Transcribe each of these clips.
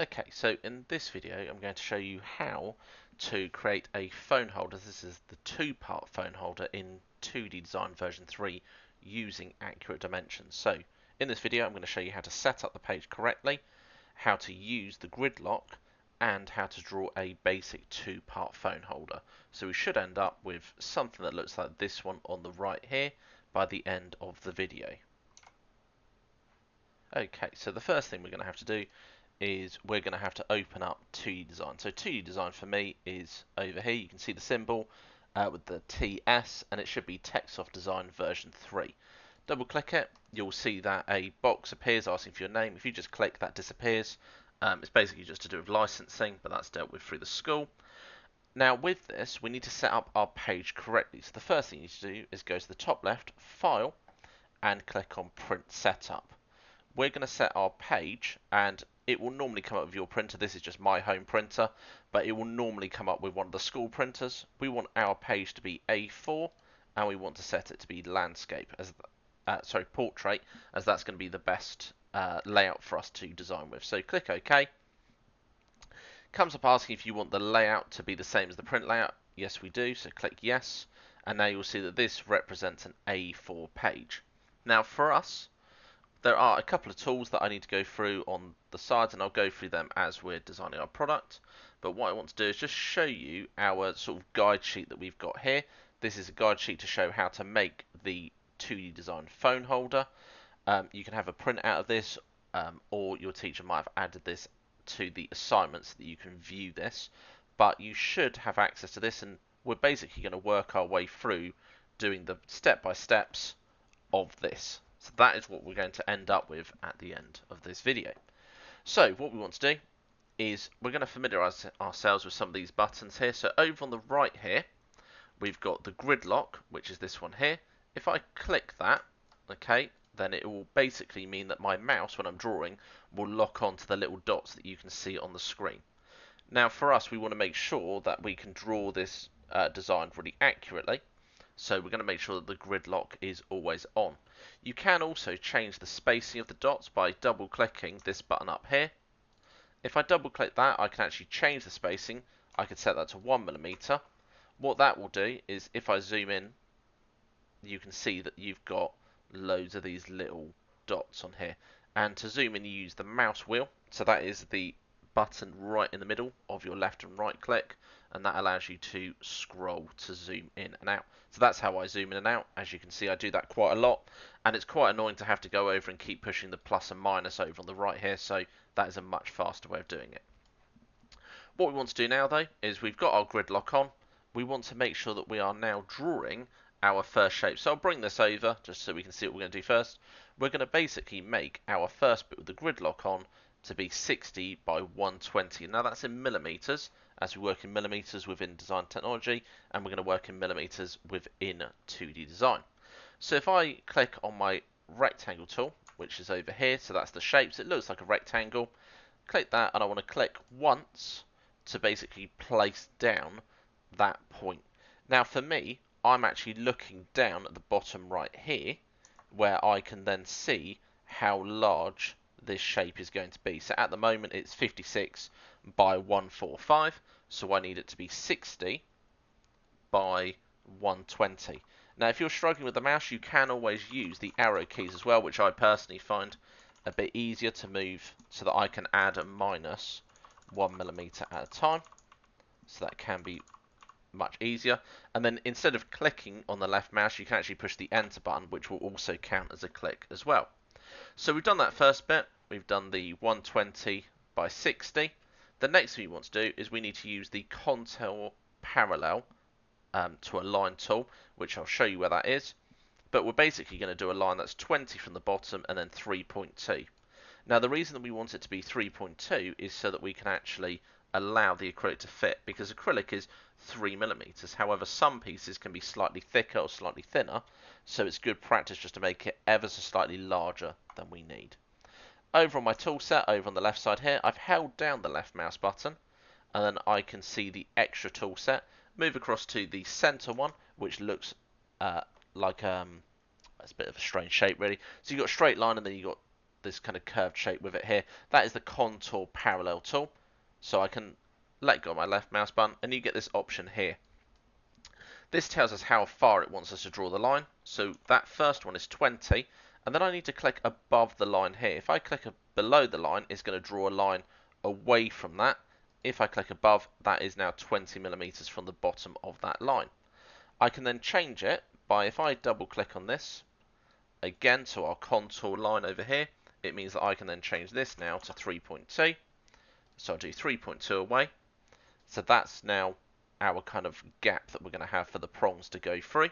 Okay, so in this video I'm going to show you how to create a phone holder. This is the two-part phone holder in 2D Design version 3 using accurate dimensions. So in this video I'm going to show you how to set up the page correctly, how to use the grid lock, and how to draw a basic two-part phone holder. So we should end up with something that looks like this one on the right here by the end of the video. Okay, so the first thing we're going to have to do is we're going to have to open up 2D Design. So 2D Design for me is over here. You can see the symbol with the TS, and it should be Textsoft Design version 3. Double click it, you'll see that a box appears asking for your name. If you just click, that disappears. It's basically just to do with licensing, but that's dealt with through the school. Now with this, we need to set up our page correctly. So the first thing you need to do is go to the top left, File, and click on Print Setup. We're going to set our page, and it will normally come up with your printer. This is just my home printer, but it will normally come up with one of the school printers. We want our page to be A4, and we want to set it to be landscape, portrait, as that's going to be the best layout for us to design with. So click OK. Comes up asking if you want the layout to be the same as the print layout. Yes, we do. So click yes, and now you'll see that this represents an A4 page. Now for us, there are a couple of tools that I need to go through on the sides, and I'll go through them as we're designing our product. But what I want to do is just show you our sort of guide sheet that we've got here. This is a guide sheet to show how to make the 2D Design phone holder. You can have a print out of this, or your teacher might have added this to the assignments so that you can view this. But you should have access to this, and we're basically going to work our way through doing the step-by-steps of this. So that is what we're going to end up with at the end of this video. So what we want to do is we're going to familiarise ourselves with some of these buttons here. So over on the right here, we've got the grid lock, which is this one here. If I click that, okay, then it will basically mean that my mouse, when I'm drawing, will lock onto the little dots that you can see on the screen. Now for us, we want to make sure that we can draw this design really accurately. So we're going to make sure that the grid lock is always on. You can also change the spacing of the dots by double clicking this button up here. If I double click that, I can actually change the spacing. I can set that to 1mm. What that will do is if I zoom in, you can see that you've got loads of these little dots on here. And to zoom in, you use the mouse wheel. So that is the button right in the middle of your left and right click, and that allows you to scroll to zoom in and out. So that's how I zoom in and out. As you can see, I do that quite a lot, and it's quite annoying to have to go over and keep pushing the plus and minus over on the right here, so that is a much faster way of doing it. What we want to do now though is we've got our grid lock on. We want to make sure that we are now drawing our first shape. So I'll bring this over just so we can see what we're going to do first. We're going to basically make our first bit with the grid lock on to be 60 by 120. Now that's in millimeters, as we work in millimeters within design technology, and we're going to work in millimeters within 2D design. So if I click on my rectangle tool, which is over here, so that's the shapes, it looks like a rectangle, click that, and I want to click once to basically place down that point. Now for me, I'm actually looking down at the bottom right here, where I can then see how large this shape is going to be. So at the moment it's 56 by 145, so I need it to be 60 by 120. Now if you're struggling with the mouse, you can always use the arrow keys as well, which I personally find a bit easier to move so that I can add a minus 1mm at a time. So that can be much easier. And then instead of clicking on the left mouse, you can actually push the enter button, which will also count as a click as well. So we've done that first bit. We've done the 120 by 60. The next thing we want to do is we need to use the contour parallel to a line tool, which I'll show you where that is. But we're basically going to do a line that's 20 from the bottom and then 3.2. Now the reason that we want it to be 3.2 is so that we can actually allow the acrylic to fit, because acrylic is 3mm. However, some pieces can be slightly thicker or slightly thinner, so it's good practice just to make it ever so slightly larger than we need. Over on my tool set, over on the left side here, I've held down the left mouse button, and then I can see the extra tool set. Move across to the center one, which looks like it's a bit of a strange shape really. So you've got a straight line, and then you've got this kind of curved shape with it here. That is the contour parallel tool. So I can let go of my left mouse button and you get this option here. This tells us how far it wants us to draw the line. So that first one is 20, and then I need to click above the line here. If I click below the line, it's going to draw a line away from that. If I click above, that is now 20 millimeters from the bottom of that line. I can then change it by, if I double click on this, again to our contour line over here, it means that I can then change this now to 3.2. So I'll do 3.2 away. So that's now our kind of gap that we're going to have for the prongs to go through.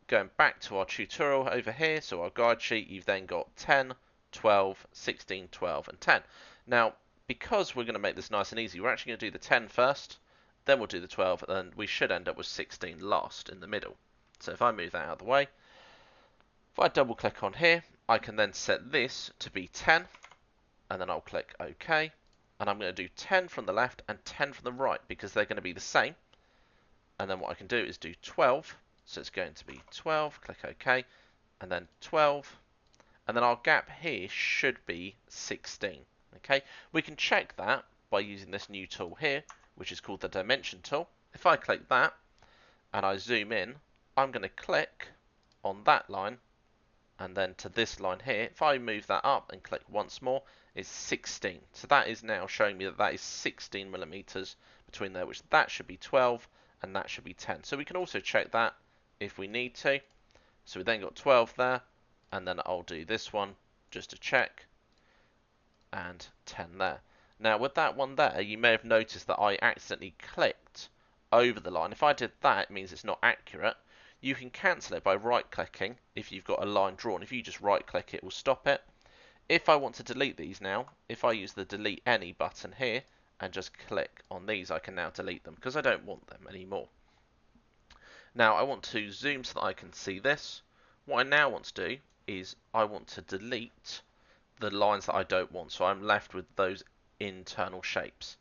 Going back to our tutorial over here, so our guide sheet, you've then got 10, 12, 16, 12 and 10. Now, because we're going to make this nice and easy, we're actually going to do the 10 first, then we'll do the 12, and then we should end up with 16 last in the middle. So if I move that out of the way, if I double click on here, I can then set this to be 10, and then I'll click OK. And I'm going to do 10 from the left and 10 from the right because they're going to be the same. And then what I can do is do 12. So it's going to be 12, click OK, and then 12. And then our gap here should be 16. Okay, we can check that by using this new tool here, which is called the dimension tool. If I click that and I zoom in, I'm going to click on that line and then to this line here. If I move that up and click once more, it's 16. So that is now showing me that that is 16 millimeters between there, which that should be 12 and that should be 10. So we can also check that if we need to. So we then got 12 there, and then I'll do this one just to check, and 10 there. Now with that one there, you may have noticed that I accidentally clicked over the line. If I did that, it means it's not accurate. You can cancel it by right clicking if you've got a line drawn. If you just right click it will stop it. If I want to delete these now, if I use the delete any button here and just click on these, I can now delete them because I don't want them anymore. Now I want to zoom so that I can see this. What I now want to do is I want to delete the lines that I don't want, so I'm left with those internal shapes.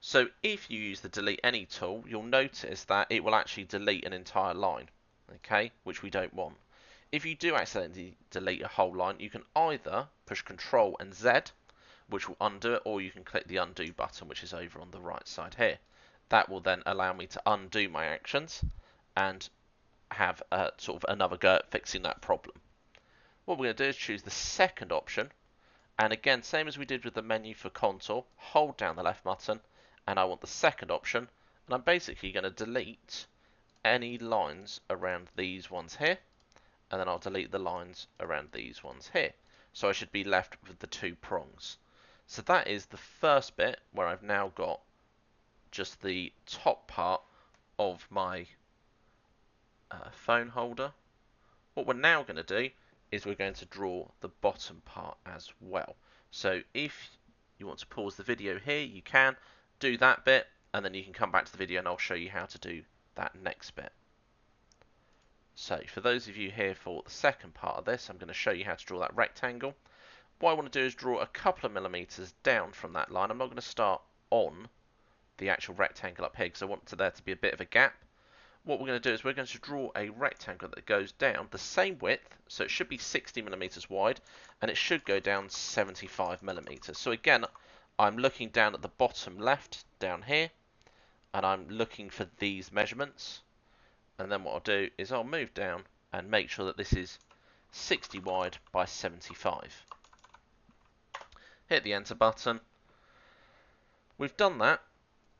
So if you use the delete any tool, you'll notice that it will actually delete an entire line, okay, which we don't want. If you do accidentally delete a whole line, you can either push Ctrl and Z, which will undo it, or you can click the undo button, which is over on the right side here. That will then allow me to undo my actions and have sort of another go at fixing that problem. What we're going to do is choose the second option, and again, same as we did with the menu for contour, hold down the left button, and I want the second option, and I'm basically going to delete any lines around these ones here, and then I'll delete the lines around these ones here. So I should be left with the two prongs. So that is the first bit where I've now got just the top part of my phone holder. What we're now going to do is we're going to draw the bottom part as well. So if you want to pause the video here, you can do that bit, and then you can come back to the video and I'll show you how to do that next bit. So for those of you here for the second part of this, I'm going to show you how to draw that rectangle. What I want to do is draw a couple of millimeters down from that line. I'm not going to start on the actual rectangle up here because I want there to be a bit of a gap. What we're going to do is we're going to draw a rectangle that goes down the same width, so it should be 60 millimeters wide, and it should go down 75 millimeters. So again, I'm looking down at the bottom left down here, and I'm looking for these measurements. And then what I'll do is I'll move down and make sure that this is 60 wide by 75. Hit the enter button. We've done that.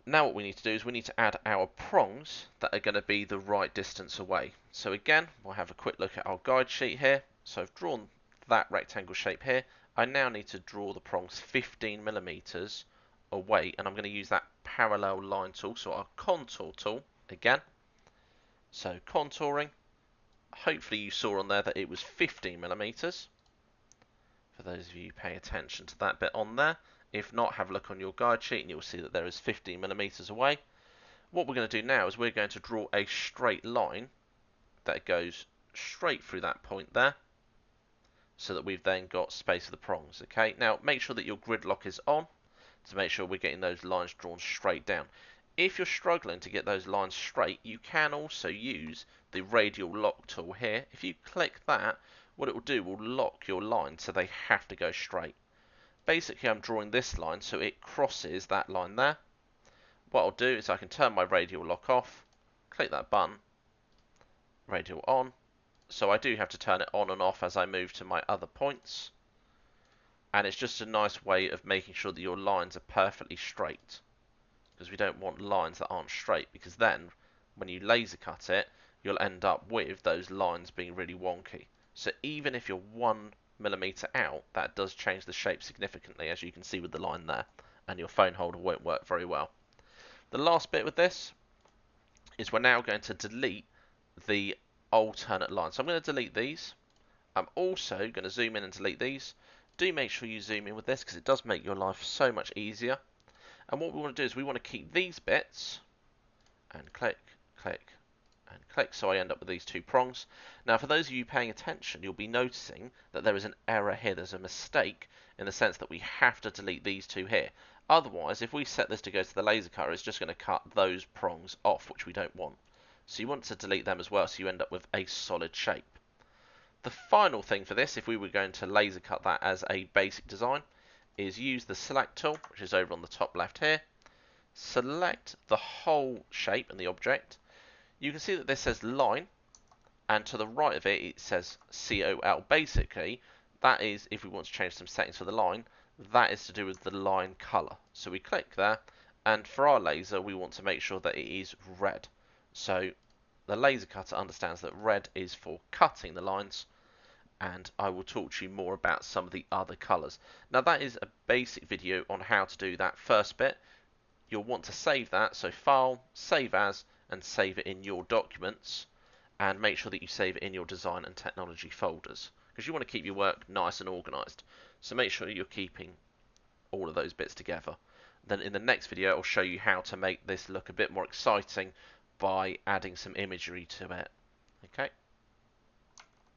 Now what we need to do is we need to add our prongs that are going to be the right distance away. So again, we'll have a quick look at our guide sheet here. So I've drawn that rectangle shape here. I now need to draw the prongs 15 millimeters away, and I'm going to use that parallel line tool, so our contour tool again. So contouring, hopefully you saw on there that it was 15 millimeters. For those of you paying attention to that bit on there. If not, have a look on your guide sheet and you'll see that there is 15 millimeters away. What we're going to do now is we're going to draw a straight line that goes straight through that point there, so that we've then got space for the prongs. Okay, now make sure that your grid lock is on to make sure we're getting those lines drawn straight down. If you're struggling to get those lines straight, you can also use the radial lock tool here. If you click that, what it will do will lock your lines so they have to go straight. Basically, I'm drawing this line so it crosses that line there. What I'll do is I can turn my radial lock off, click that button, radial on. So I do have to turn it on and off as I move to my other points. And it's just a nice way of making sure that your lines are perfectly straight. Because we don't want lines that aren't straight, because then when you laser cut it, you'll end up with those lines being really wonky. So even if you're 1mm out, that does change the shape significantly, as you can see with the line there, and your phone holder won't work very well. The last bit with this is we're now going to delete the alternate lines. So I'm going to delete these. I'm also going to zoom in and delete these. Do make sure you zoom in with this because it does make your life so much easier. And what we want to do is we want to keep these bits and click, click, and click, so I end up with these two prongs. Now for those of you paying attention, you'll be noticing that there is an error here. There's a mistake in the sense that we have to delete these two here. Otherwise, if we set this to go to the laser cutter, it's just going to cut those prongs off, which we don't want. So you want to delete them as well, so you end up with a solid shape. The final thing for this, if we were going to laser cut that as a basic design, is use the select tool, which is over on the top left here. Select the whole shape and the object. You can see that this says line, and to the right of it, it says COL. Basically, that is, if we want to change some settings for the line, that is to do with the line color. So we click there, and for our laser, we want to make sure that it is red. So the laser cutter understands that red is for cutting the lines, and I will talk to you more about some of the other colors. Now that is a basic video on how to do that first bit. You'll want to save that, so File, Save As, and save it in your documents, and make sure that you save it in your design and technology folders, because you want to keep your work nice and organized. So make sure you're keeping all of those bits together. Then in the next video, I'll show you how to make this look a bit more exciting by adding some imagery to it. Okay.